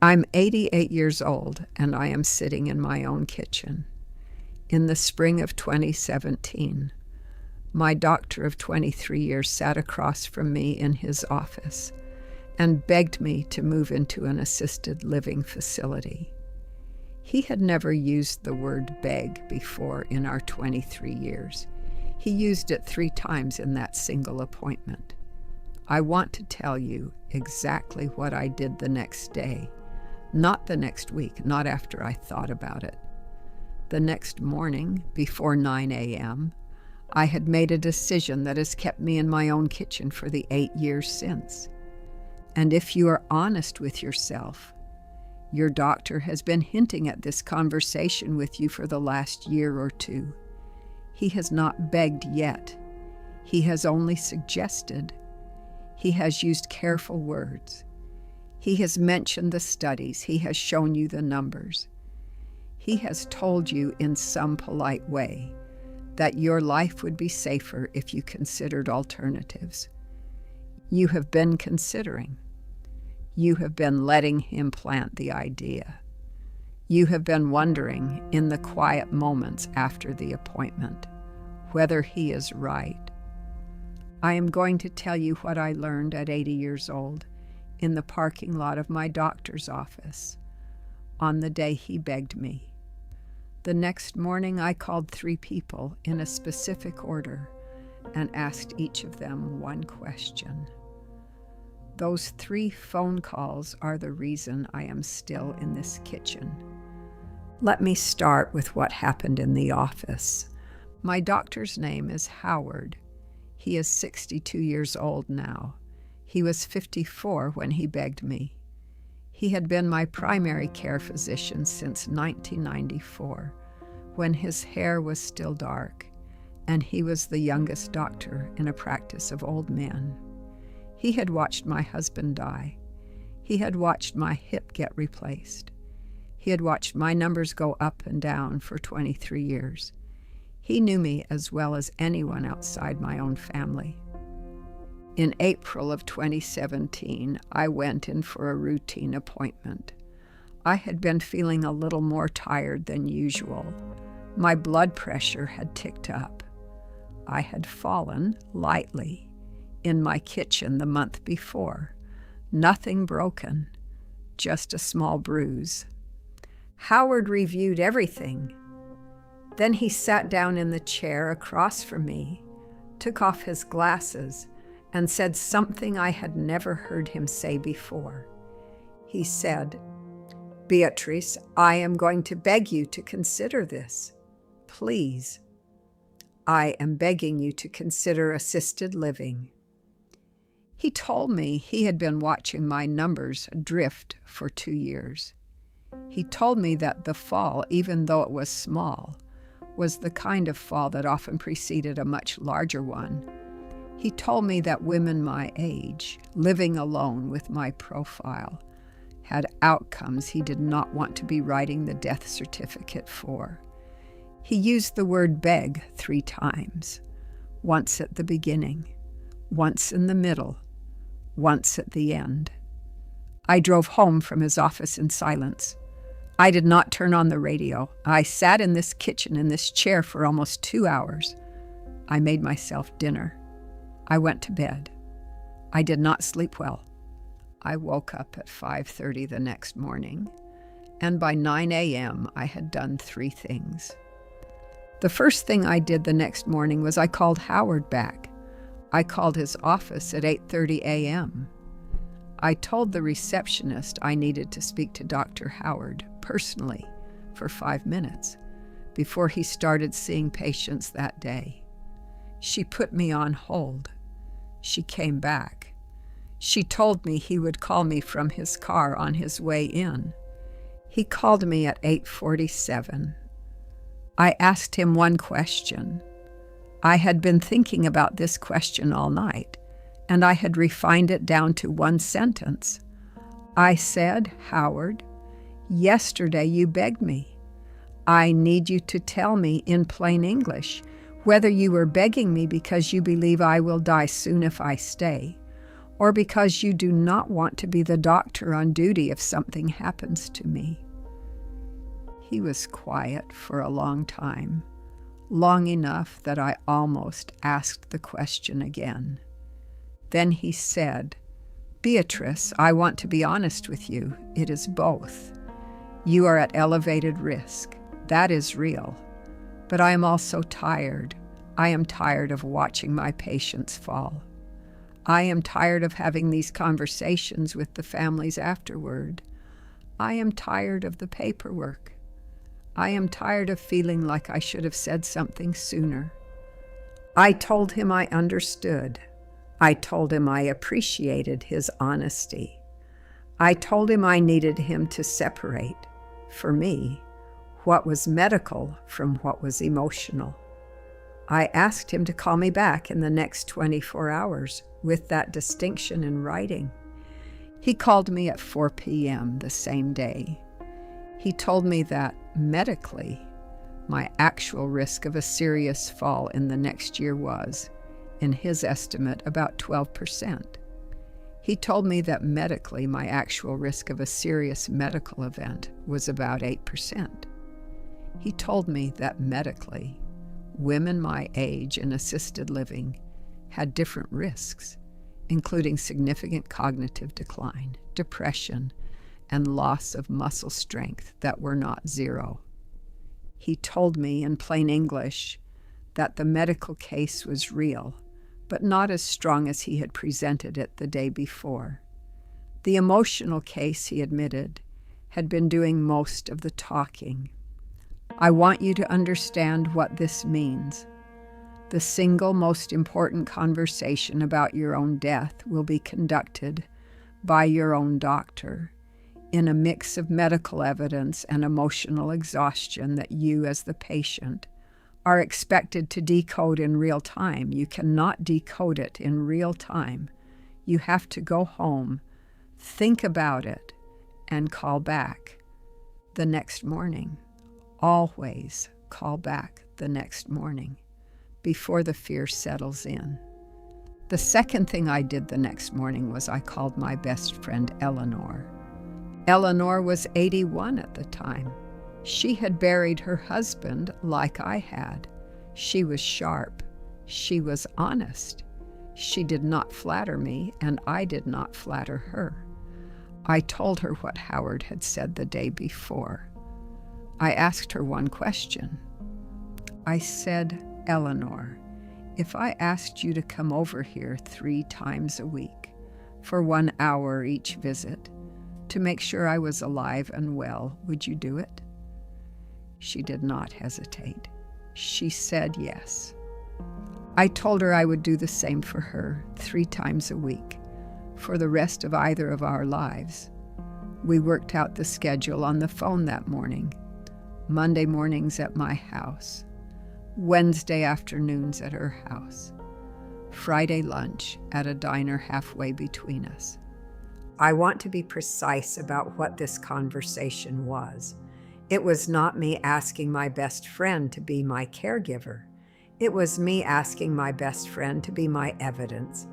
I'm 88 years old, and I am sitting in my own kitchen. In the spring of 2017, my doctor of 23 years sat across from me in his office and begged me to move into an assisted living facility. He had never used the word beg before in our 23 years. He used it 3 times in that single appointment. I want to tell you exactly what I did the next day, not the next week, not after I thought about it. The next morning, before 9 a.m., I had made a decision that has kept me in my own kitchen for the 8 years since. And if you are honest with yourself, your doctor has been hinting at this conversation with you for the last year or 2. He has not begged yet. He has only suggested. He has used careful words. He has mentioned the studies. He has shown you the numbers. He has told you in some polite way that your life would be safer if you considered alternatives. You have been considering. You have been letting him plant the idea. You have been wondering in the quiet moments after the appointment whether he is right. I am going to tell you what I learned at 80 years old in the parking lot of my doctor's office on the day he begged me. The next morning, I called 3 people in a specific order and asked each of them one question. Those 3 phone calls are the reason I am still in this kitchen. Let me start with what happened in the office. My doctor's name is Howard. He is 62 years old now. He was 54 when he begged me. He had been my primary care physician since 1994, when his hair was still dark, and he was the youngest doctor in a practice of old men. He had watched my husband die. He had watched my hip get replaced. He had watched my numbers go up and down for 23 years. He knew me as well as anyone outside my own family. In April of 2017, I went in for a routine appointment. I had been feeling a little more tired than usual. My blood pressure had ticked up. I had fallen lightly in my kitchen the month before. Nothing broken, just a small bruise. Howard reviewed everything. Then he sat down in the chair across from me, took off his glasses, and said something I had never heard him say before. He said, "Beatrice, I am going to beg you to consider this. Please. I am begging you to consider assisted living." He told me he had been watching my numbers drift for 2 years. He told me that the fall, even though it was small, was the kind of fall that often preceded a much larger one. He told me that women my age, living alone with my profile, had outcomes he did not want to be writing the death certificate for. He used the word beg 3 times, once at the beginning, once in the middle, once at the end. I drove home from his office in silence. I did not turn on the radio. I sat in this kitchen in this chair for almost 2 hours. I made myself dinner. I went to bed. I did not sleep well. I woke up at 5:30 the next morning, and by 9 a.m. I had done 3 things. The first thing I did the next morning was I called Howard back. I called his office at 8:30 a.m. I told the receptionist I needed to speak to Dr. Howard personally for 5 minutes before he started seeing patients that day. She put me on hold. She came back. She told me he would call me from his car on his way in. He called me at 8:47. I asked him one question. I had been thinking about this question all night, and I had refined it down to one sentence. I said, "Howard, yesterday you begged me. I need you to tell me in plain English whether you were begging me because you believe I will die soon if I stay, or because you do not want to be the doctor on duty if something happens to me. He was quiet for a long time, long enough that I almost asked the question again. Then he said, "Beatrice, I want to be honest with you. It is both. You are at elevated risk. That is real. But I am also tired. I am tired of watching my patients fall. I am tired of having these conversations with the families afterward. I am tired of the paperwork. I am tired of feeling like I should have said something sooner." I told him I understood. I told him I appreciated his honesty. I told him I needed him to separate, for me, what was medical from what was emotional. I asked him to call me back in the next 24 hours with that distinction in writing. He called me at 4 p.m. the same day. He told me that, medically, my actual risk of a serious fall in the next year was, in his estimate, about 12%. He told me that medically my actual risk of a serious medical event was about 8%. He told me that medically, women my age in assisted living had different risks, including significant cognitive decline, depression, and loss of muscle strength that were not zero. He told me in plain English that the medical case was real, but not as strong as he had presented it the day before. The emotional case, he admitted, had been doing most of the talking. I want you to understand what this means. The single most important conversation about your own death will be conducted by your own doctor in a mix of medical evidence and emotional exhaustion that you, as the patient, are expected to decode in real time. You cannot decode it in real time. You have to go home, think about it, and call back the next morning. Always call back the next morning before the fear settles in. The second thing I did the next morning was I called my best friend Eleanor. Eleanor was 81 at the time. She had buried her husband like I had. She was sharp. She was honest. She did not flatter me, and I did not flatter her. I told her what Howard had said the day before. I asked her one question. I said, "Eleanor, if I asked you to come over here 3 times a week for 1 hour each visit to make sure I was alive and well, would you do it?" She did not hesitate. She said yes. I told her I would do the same for her 3 times a week for the rest of either of our lives. We worked out the schedule on the phone that morning. Monday mornings at my house, Wednesday afternoons at her house, Friday lunch at a diner halfway between us. I want to be precise about what this conversation was. It was not me asking my best friend to be my caregiver. It was me asking my best friend to be my evidence.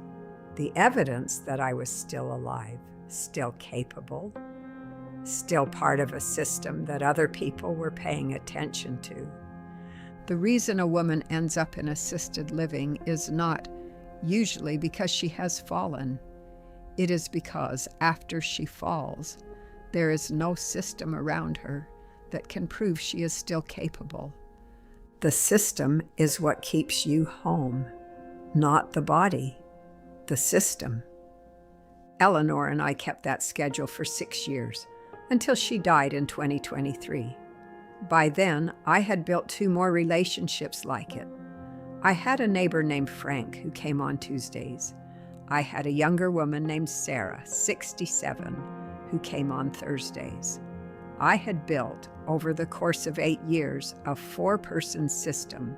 The evidence that I was still alive, still capable, still part of a system that other people were paying attention to. The reason a woman ends up in assisted living is not usually because she has fallen. It is because after she falls, there is no system around her that can prove she is still capable. The system is what keeps you home, not the body, the system. Eleanor and I kept that schedule for 6 years, until she died in 2023. By then, I had built 2 more relationships like it. I had a neighbor named Frank who came on Tuesdays. I had a younger woman named Sarah, 67, who came on Thursdays. I had built, over the course of 8 years, a 4-person system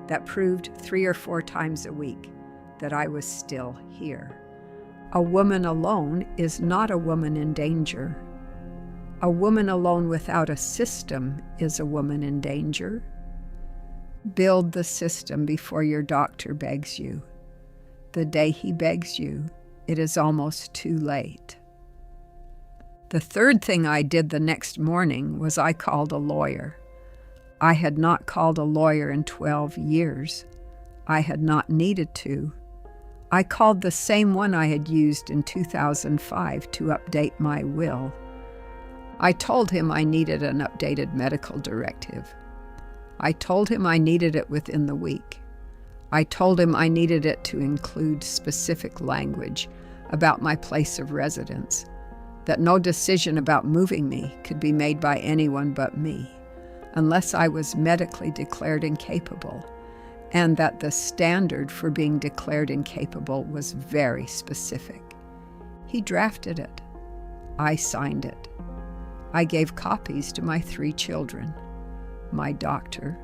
that proved 3 or 4 times a week that I was still here. A woman alone is not a woman in danger. A woman alone without a system is a woman in danger. Build the system before your doctor begs you. The day he begs you, It is almost too late. The third thing I did the next morning was I called a lawyer. I had not called a lawyer in 12 years. I had not needed to. I called the same one I had used in 2005 to update my will. I told him I needed an updated medical directive. I told him I needed it within the week. I told him I needed it to include specific language about my place of residence, that no decision about moving me could be made by anyone but me, unless I was medically declared incapable, and that the standard for being declared incapable was very specific. He drafted it. I signed it. I gave copies to my 3 children, my doctor,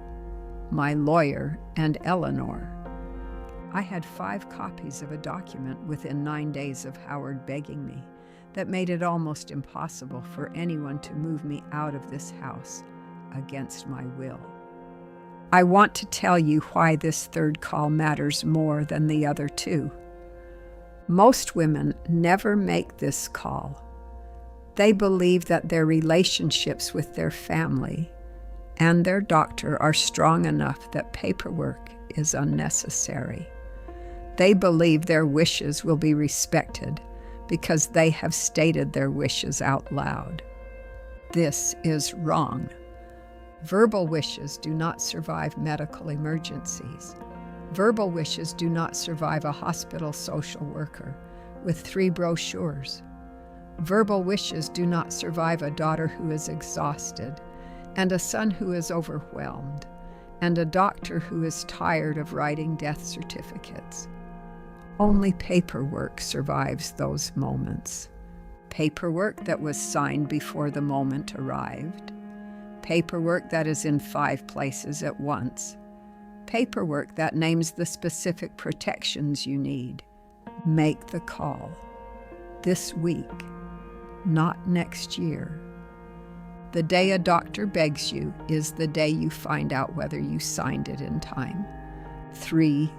my lawyer, and Eleanor. I had 5 copies of a document within 9 days of Howard begging me that made it almost impossible for anyone to move me out of this house against my will. I want to tell you why this third call matters more than the other 2. Most women never make this call. They believe that their relationships with their family and their doctor are strong enough that paperwork is unnecessary. They believe their wishes will be respected because they have stated their wishes out loud. This is wrong. Verbal wishes do not survive medical emergencies. Verbal wishes do not survive a hospital social worker with 3 brochures. Verbal wishes do not survive a daughter who is exhausted, and a son who is overwhelmed, and a doctor who is tired of writing death certificates. Only paperwork survives those moments. Paperwork that was signed before the moment arrived. Paperwork that is in 5 places at once. Paperwork that names the specific protections you need. Make the call. This week, not next year. The day a doctor begs you is the day you find out whether you signed it in time. 3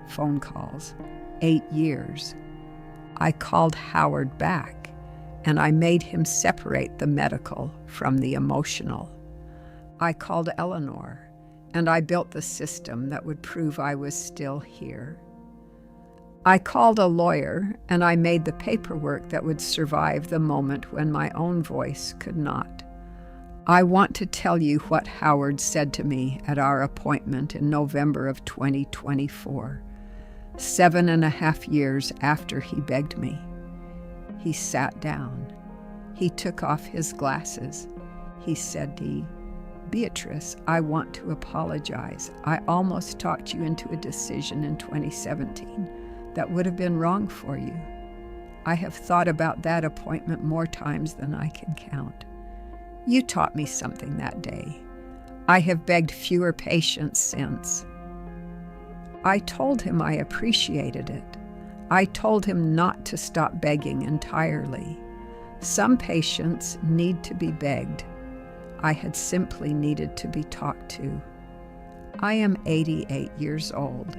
phone calls, 8 years. I called Howard back, and I made him separate the medical from the emotional. I called Eleanor, and I built the system that would prove I was still here. I called a lawyer, and I made the paperwork that would survive the moment when my own voice could not. I want to tell you what Howard said to me at our appointment in November of 2024, 7.5 years after he begged me. He sat down. He took off his glasses. He said, "Beatrice, I want to apologize. I almost talked you into a decision in 2017 that would have been wrong for you. I have thought about that appointment more times than I can count. You taught me something that day. I have begged fewer patients since." I told him I appreciated it. I told him not to stop begging entirely. Some patients need to be begged. I had simply needed to be talked to. I am 88 years old.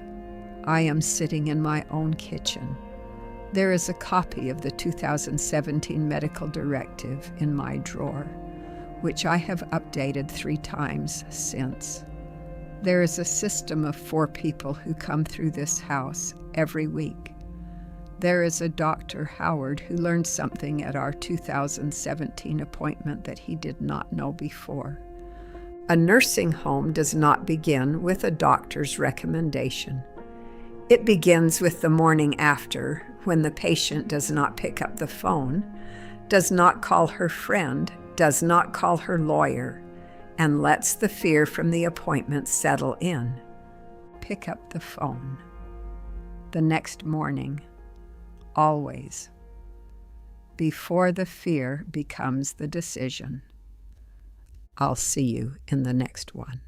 I am sitting in my own kitchen. There is a copy of the 2017 medical directive in my drawer, which I have updated 3 times since. There is a system of 4 people who come through this house every week. There is a Dr. Howard who learned something at our 2017 appointment that he did not know before. A nursing home does not begin with a doctor's recommendation. It begins with the morning after, when the patient does not pick up the phone, does not call her friend, does not call her lawyer, and lets the fear from the appointment settle in. Pick up the phone. The next morning. Always. Before the fear becomes the decision. I'll see you in the next one.